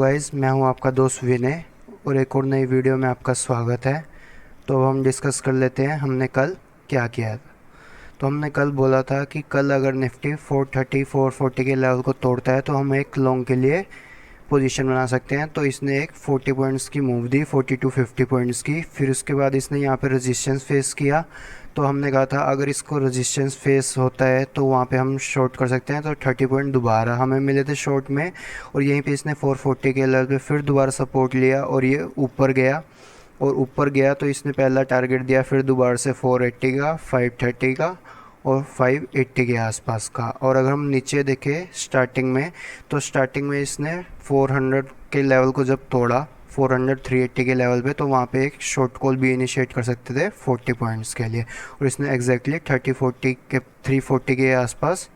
Guys, मैं हूं आपका दोस्त विनय और एक और नई वीडियो में आपका स्वागत है। तो अब हम डिस्कस कर लेते हैं हमने कल क्या किया था। तो हमने कल बोला था कि कल अगर निफ्टी 430 440 के लेवल को तोड़ता है तो हम एक लॉन्ग के लिए पोजीशन बना सकते हैं। तो इसने एक 40 पॉइंट्स की मूव दी, 40 टू 50 पॉइंट्स की। फिर उसके बाद इसने यहाँ पे रेजिस्टेंस फेस किया। तो हमने कहा था अगर इसको रेजिस्टेंस फेस होता है तो वहाँ पे हम शॉर्ट कर सकते हैं। तो 30 पॉइंट दोबारा हमें मिले थे शॉर्ट में, और यहीं पे इसने 440 के लेवल पे फिर दोबारा सपोर्ट लिया और ये ऊपर गया। और ऊपर गया तो इसने पहला टारगेट दिया फिर दोबारा से 480 का, 530 का और 580 के आसपास का। और अगर हम नीचे देखें स्टार्टिंग में, तो स्टार्टिंग में इसने 400 के लेवल को जब तोड़ा, 400 380 के लेवल पे, तो वहाँ पे एक शॉर्ट कॉल भी इनिशिएट कर सकते थे 40 पॉइंट्स के लिए। और इसने एग्जैक्टली 3040 के 340 के आसपास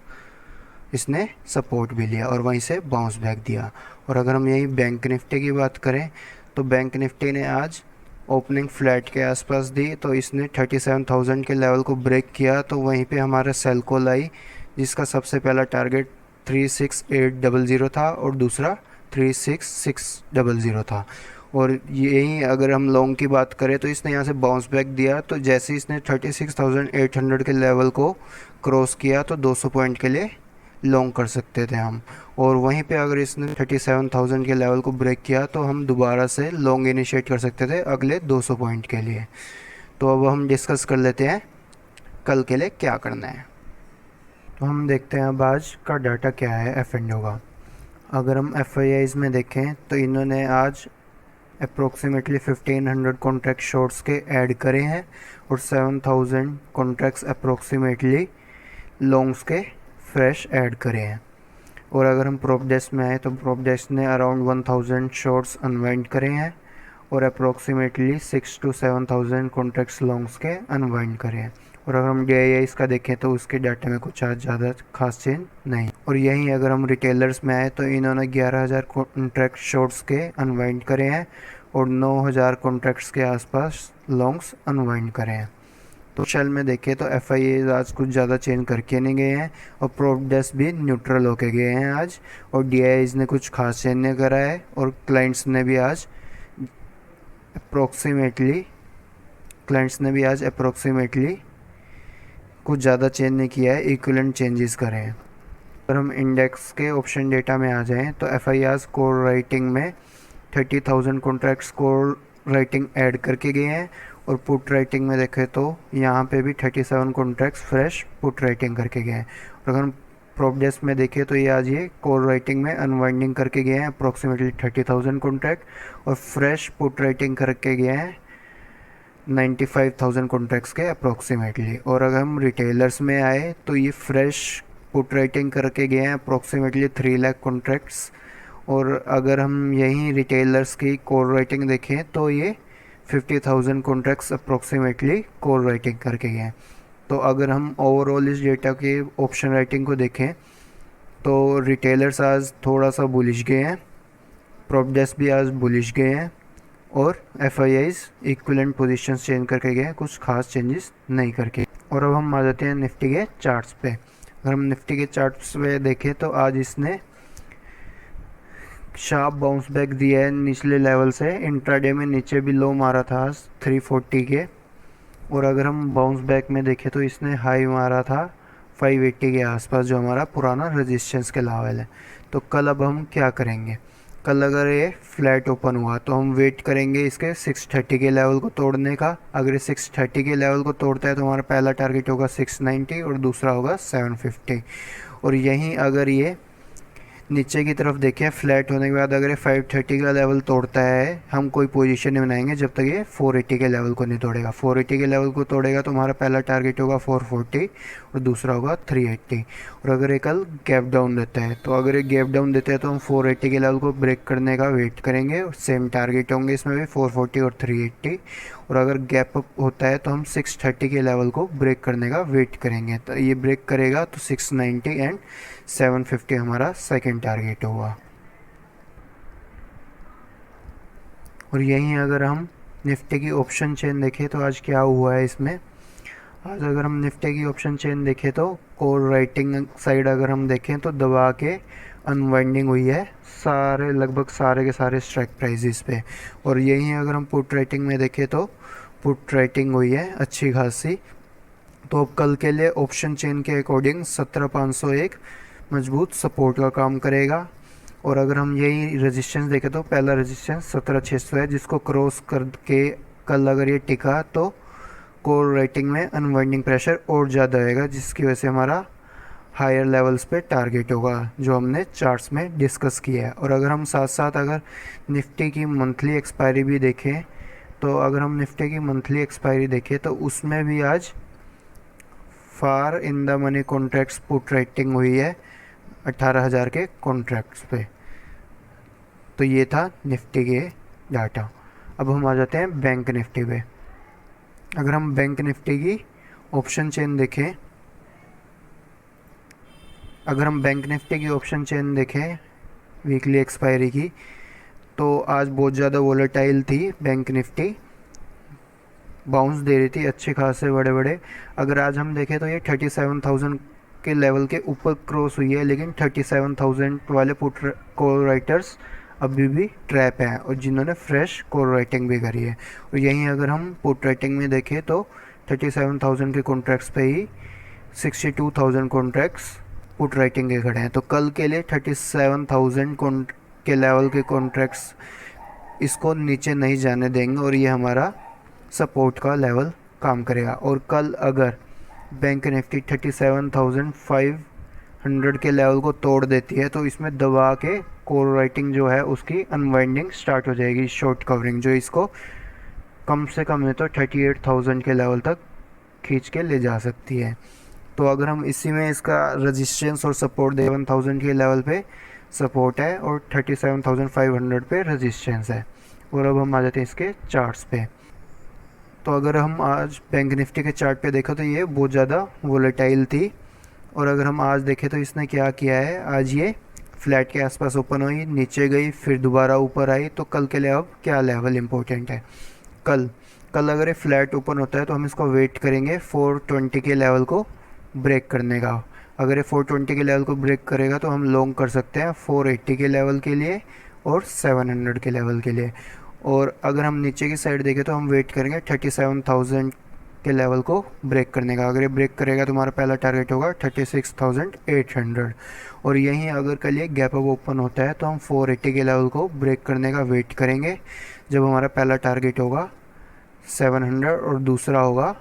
इसने सपोर्ट भी लिया और वहीं से बाउंस बैक दिया। और अगर हम यही बैंक निफ्टी की बात करें तो बैंक निफ्टी ने आज ओपनिंग फ्लैट के आसपास दी। तो इसने 37,000 के लेवल को ब्रेक किया, तो वहीं पे हमारा सेल कॉल आई जिसका सबसे पहला टारगेट 36800 था और दूसरा 36600 था। और यही अगर हम लॉन्ग की बात करें तो इसने यहाँ से बाउंस बैक दिया। तो जैसे इसने 36,800 के लेवल को क्रॉस किया तो 200 पॉइंट के लिए लॉन्ग कर सकते थे हम। और वहीं पे अगर इसने 37,000 के लेवल को ब्रेक किया तो हम दोबारा से लॉन्ग इनिशिएट कर सकते थे अगले 200 पॉइंट के लिए। तो अब हम डिस्कस कर लेते हैं कल के लिए क्या करना है। तो हम देखते हैं अब आज का डाटा क्या है एफ&ओ का। अगर हम एफ में देखें तो इन्होंने आज अप्रोक्सीमेटली 1500 कॉन्ट्रैक्ट शॉर्ट्स के ऐड करे हैं और 7000 कॉन्ट्रैक्ट्स अप्रोक्सीमेटली लॉन्ग्स के फ्रेश ऐड करे हैं। और अगर हम प्रॉप डेस्क में आए तो प्रॉप डेस्क ने अराउंड 1000 शॉर्ट्स अनवाइंड करे हैं और अप्रोक्सीमेटली 6 to 7000 कॉन्ट्रैक्ट्स लॉन्ग्स के अनवाइंड करे हैं। और अगर हम DIIs का देखें तो उसके डाटे में कुछ आज ज़्यादा खास चेंज नहीं। और यहीं अगर हम रिटेलर्स में आए तो इन्होंने 11,000 कॉन्ट्रैक्ट शॉर्ट्स के अनवाइंड करे हैं और 9,000 कॉन्ट्रैक्ट्स के आसपास लॉन्ग्स अनवाइंड करे हैं। तो शेल में देखें तो FIAs आज कुछ ज़्यादा चेंज करके नहीं गए हैं और प्रॉप डेस्क भी न्यूट्रल होके गए हैं आज। और DIIs ने कुछ खास चेंज नहीं करा है और क्लाइंट्स ने भी आज अप्रोक्सीमेटली कुछ ज़्यादा चेंज नहीं किया है, इक्विवेलेंट चेंजेस करे हैं। अगर हम इंडेक्स के ऑप्शन डेटा में आ जाएं तो FIRs कोर राइटिंग में 30,000 कॉन्ट्रैक्ट्स कोर राइटिंग ऐड करके गए हैं और पुट राइटिंग में देखें तो यहाँ पे भी 37 कॉन्ट्रैक्ट्स फ्रेश पुट राइटिंग करके गए हैं। और अगर हम प्रॉप डेस्क में देखें तो ये आज ये कोर राइटिंग में अनवाइंडिंग करके गए हैं अप्रोक्सीमेटली 30,000 कॉन्ट्रैक्ट और फ्रेश पुट राइटिंग करके गए हैं 95,000 कॉन्ट्रैक्ट्स के अप्रोक्सीमेटली। और अगर हम रिटेलर्स में आए तो ये फ्रेश पुट राइटिंग करके गए हैं अप्रोक्सीमेटली 3 लाख कॉन्ट्रैक्ट्स। और अगर हम यहीं रिटेलर्स की कोर राइटिंग देखें तो ये 50,000 कॉन्ट्रैक्ट्स अप्रोक्सीमेटली कोर राइटिंग करके गए हैं। तो अगर हम ओवरऑल इस डेटा के ऑप्शन राइटिंग को देखें तो रिटेलर्स आज थोड़ा सा बुलिश गए हैं, प्रॉप डेस्क भी आज बुलिश गए हैं और FIIs इक्विवेलेंट पोजीशंस चेंज करके गए हैं, कुछ खास चेंजेस नहीं करके। और अब हम आ जाते हैं निफ्टी के चार्ट्स पे। अगर हम निफ्टी के चार्ट्स पे देखें तो आज इसने शार्प बाउंस बैक दिया है निचले लेवल से। इंट्राडे में नीचे भी लो मारा था आज 340 के। और अगर हम बाउंस बैक में देखें तो इसने हाई मारा था 580 के आसपास जो हमारा पुराना रेजिस्टेंस के लेवल है। तो कल अब हम क्या करेंगे, कल अगर ये फ्लैट ओपन हुआ तो हम वेट करेंगे इसके 630 के लेवल को तोड़ने का। अगर ये 630 के लेवल को तोड़ता है तो हमारा पहला टारगेट होगा 690 और दूसरा होगा 750। और यहीं अगर ये नीचे की तरफ देखें फ्लैट होने के बाद अगर ये 530 का लेवल तोड़ता है हम कोई पोजीशन नहीं बनाएंगे जब तक ये 480 के लेवल को नहीं तोड़ेगा। 480 के लेवल को तोड़ेगा तो हमारा पहला टारगेट होगा 440 और दूसरा होगा 380। और अगर ये कल गैप डाउन देता है तो अगर ये गैप डाउन देता है तो हम 480 के लेवल को ब्रेक करने का वेट करेंगे और सेम टारगेट होंगे इसमें भी 440 और 380। और अगर गैप अप होता है तो हम 630 के लेवल को ब्रेक करने का वेट करेंगे। तो ये ब्रेक करेगा तो 690 एंड 750 हमारा सेकंड टारगेट होगा। और यहीं अगर हम निफ्टी की ऑप्शन चेन देखें तो आज क्या हुआ है इसमें, आज अगर हम निफ्टी की ऑप्शन चेन देखें तो कोर राइटिंग साइड अगर हम देखें तो दबा के अनवाइंडिंग हुई है सारे, लगभग सारे के सारे स्ट्राइक प्राइजेस पे। और यही अगर हम पुट राइटिंग में देखें तो पुट राइटिंग हुई है अच्छी खासी। तो अब कल के लिए ऑप्शन चेन के अकॉर्डिंग 17,501 मजबूत सपोर्ट का काम करेगा। और अगर हम यही रेजिस्टेंस देखें तो पहला रेजिस्टेंस 17,600 है, जिसको क्रॉस करके कल अगर ये टिका तो कोर राइटिंग में अनवाइंडिंग प्रेशर और ज़्यादा आएगा, जिसकी वजह से हमारा हायर लेवल्स पे टारगेट होगा जो हमने चार्ट्स में डिस्कस किया है। और अगर हम साथ साथ अगर निफ्टी की मंथली एक्सपायरी भी देखें तो अगर हम निफ्टी की मंथली एक्सपायरी देखें तो उसमें भी आज far in the money contracts put writing हुई है 18,000 के कॉन्ट्रैक्ट्स पे। तो ये था निफ्टी के डाटा। अब हम आ जाते हैं बैंक निफ्टी पे। अगर हम बैंक निफ्टी की ऑप्शन चेन देखें, अगर हम बैंक निफ्टी की ऑप्शन चेन देखें वीकली एक्सपायरी की, तो आज बहुत ज़्यादा वोलेटाइल थी बैंक निफ्टी, बाउंस दे रही थी अच्छे खासे बड़े बड़े। अगर आज हम देखें तो ये 37,000 के लेवल के ऊपर क्रॉस हुई है, लेकिन 37,000 वाले पुट कॉल राइटर्स अभी भी ट्रैप हैं और जिन्होंने फ्रेश कॉल राइटिंग भी करी है। और यहीं अगर हम पुट राइटिंग में देखें तो 37,000 के कॉन्ट्रैक्ट्स पे ही 62,000 कॉन्ट्रैक्ट्स पुट राइटिंग के खड़े हैं। तो कल के लिए 37,000 के लेवल के कॉन्ट्रैक्ट्स इसको नीचे नहीं जाने देंगे और ये हमारा सपोर्ट का लेवल काम करेगा। और कल अगर बैंक निफ्टी 37,500 के लेवल को तोड़ देती है तो इसमें दबा के कॉल राइटिंग जो है उसकी अनवाइंडिंग स्टार्ट हो जाएगी, शॉर्ट कवरिंग, जो इसको कम से कम है तो 38,000 के लेवल तक खींच के ले जा सकती है। तो अगर हम इसी में इसका रेजिस्टेंस और सपोर्ट 7,000 के लेवल पे सपोर्ट है और 37,500 पे रेजिस्टेंस है। और अब हम आ जाते हैं इसके चार्ट्स पे। तो अगर हम आज बैंक निफ्टी के चार्ट पे देखा तो ये बहुत ज़्यादा वोलेटाइल थी। और अगर हम आज देखें तो इसने क्या किया है, आज ये फ्लैट के आसपास ओपन हुई, नीचे गई, फिर दोबारा ऊपर आई। तो कल के लिए अब क्या लेवल इम्पोर्टेंट है, कल अगर ये फ्लैट ओपन होता है तो हम इसको वेट करेंगे 420 के लेवल को ब्रेक करने का। अगर ये 420 के लेवल को ब्रेक करेगा तो हम लॉन्ग कर सकते हैं 480 के लेवल के लिए और 700 के लेवल के लिए। और अगर हम नीचे की साइड देखें तो हम वेट करेंगे 37,000 के लेवल को ब्रेक करने का। अगर ये ब्रेक करेगा तो हमारा पहला टारगेट होगा 36,800। और यहीं अगर कल ये गैप अप ओपन होता है तो हम 480 के लेवल को ब्रेक करने का वेट करेंगे, जब हमारा पहला टारगेट होगा 700 और दूसरा होगा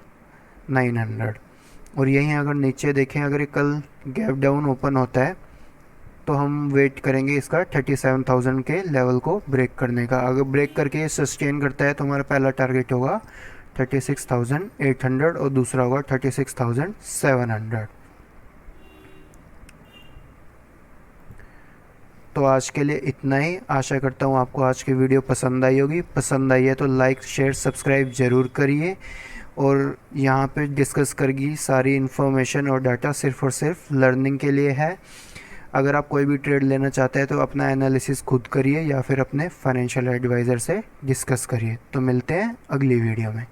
900। और यहीं अगर नीचे देखें, अगर ये कल गैप डाउन ओपन होता है तो हम वेट करेंगे इसका 37,000 के लेवल को ब्रेक करने का। अगर ब्रेक करके ये सस्टेन करता है तो हमारा पहला टारगेट होगा 36,800 और दूसरा होगा 36,700। तो आज के लिए इतना ही। आशा करता हूँ आपको आज की वीडियो पसंद आई होगी। पसंद आई है तो लाइक शेयर सब्सक्राइब ज़रूर करिए। और यहाँ पे डिस्कस करेगी सारी इन्फॉर्मेशन और डाटा सिर्फ़ और सिर्फ लर्निंग के लिए है। अगर आप कोई भी ट्रेड लेना चाहते हैं तो अपना एनालिसिस खुद करिए या फिर अपने फाइनेंशियल एडवाइज़र से डिस्कस करिए। तो मिलते हैं अगली वीडियो में।